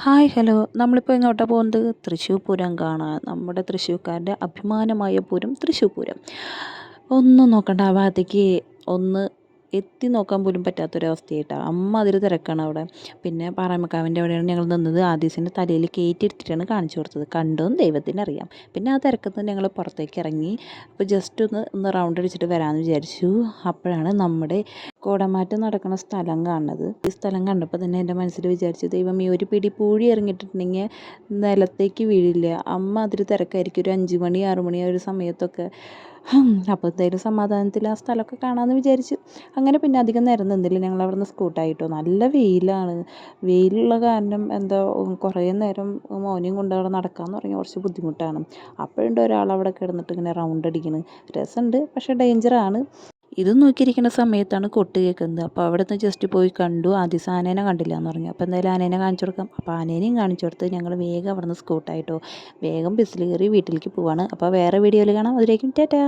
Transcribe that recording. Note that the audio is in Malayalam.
ഹായ് ഹലോ നമ്മളിപ്പോൾ എങ്ങോട്ടാണ് പോകുന്നത്? തൃശ്ശൂർ പൂരം കാണാൻ. നമ്മുടെ തൃശ്ശൂർക്കാരുടെ അഭിമാനമായ പൂരം തൃശ്ശൂർ പൂരം. ഒന്നും നോക്കണ്ട, ആ ഭാഗത്തേക്ക് ഒന്ന് എത്തി നോക്കാൻ പോലും പറ്റാത്തൊരവസ്ഥയായിട്ടാണ്. അമ്മാതിരി തിരക്കാണ് അവിടെ. പിന്നെ പാറമേക്കാവിൻ്റെ അവിടെയാണ് ഞങ്ങൾ നിന്നത്. ആദീസിൻ്റെ തലയിൽ കയറ്റിയെടുത്തിട്ടാണ് കാണിച്ചു കൊടുത്തത്. കണ്ടോന്ന് ദൈവത്തിനറിയാം. പിന്നെ ആ തിരക്കത്ത് നിന്ന് ഞങ്ങൾ പുറത്തേക്ക് ഇറങ്ങി. അപ്പോൾ ജസ്റ്റ് ഒന്ന് റൗണ്ട് അടിച്ചിട്ട് വരാമെന്ന് വിചാരിച്ചു. അപ്പോഴാണ് നമ്മുടെ കുടമാറ്റം നടക്കുന്ന സ്ഥലം കാണുന്നത്. ഈ സ്ഥലം കണ്ടപ്പോൾ തന്നെ എൻ്റെ മനസ്സിൽ വിചാരിച്ചു, ദൈവം ഈ ഒരു പിടി പൂഴി ഇറങ്ങിയിട്ടുണ്ടെങ്കിൽ നിലത്തേക്ക് വീഴില്ല. അമ്മാതിരി തിരക്കായിരിക്കും ഒരു 5 മണി 6 മണി ആ ഒരു സമയത്തൊക്കെ. അപ്പോൾ എന്തായാലും സമാധാനത്തിൽ ആ സ്ഥലമൊക്കെ കാണാമെന്ന് വിചാരിച്ചു. അങ്ങനെ പിന്നെ അധികം നേരം നിന്നില്ല. ഞങ്ങൾ അവിടെ നിന്ന് സ്കൂട്ടായിട്ടോ. നല്ല വെയിലാണ്. വെയിലുള്ള കാരണം എന്താ കുറേ നേരം മോനെയും കൊണ്ട് അവിടെ നടക്കാമെന്ന് പറഞ്ഞാൽ കുറച്ച് ബുദ്ധിമുട്ടാണ്. അപ്പോഴുണ്ട് ഒരാൾ അവിടെ കിടന്നിട്ട് ഇങ്ങനെ റൗണ്ട് അടിക്കുന്നത്. രസമുണ്ട്, പക്ഷേ ഡേഞ്ചറാണ്. ഇത് നോക്കിയിരിക്കുന്ന സമയത്താണ് കൊട്ട് കേൾക്കുന്നത്. അപ്പോൾ അവിടെ നിന്ന് ജസ്റ്റ് പോയി കണ്ടു. ആദ്യം ആനേനെ കണ്ടില്ല എന്ന് പറഞ്ഞു. അപ്പോൾ എന്തായാലും ആനേനെ കാണിച്ചു കൊടുക്കാം. അപ്പോൾ ആനേനെയും കാണിച്ചു കൊടുത്ത് ഞങ്ങൾ വേഗം അവിടെ നിന്ന് സ്കൂട്ടായിട്ടോ വേഗം ബസ്സിൽ കയറി വീട്ടിലേക്ക് പോവാണ്. അപ്പോൾ വേറെ വീഡിയോയിൽ കാണാം. അതിലേക്കും ടാറ്റാ.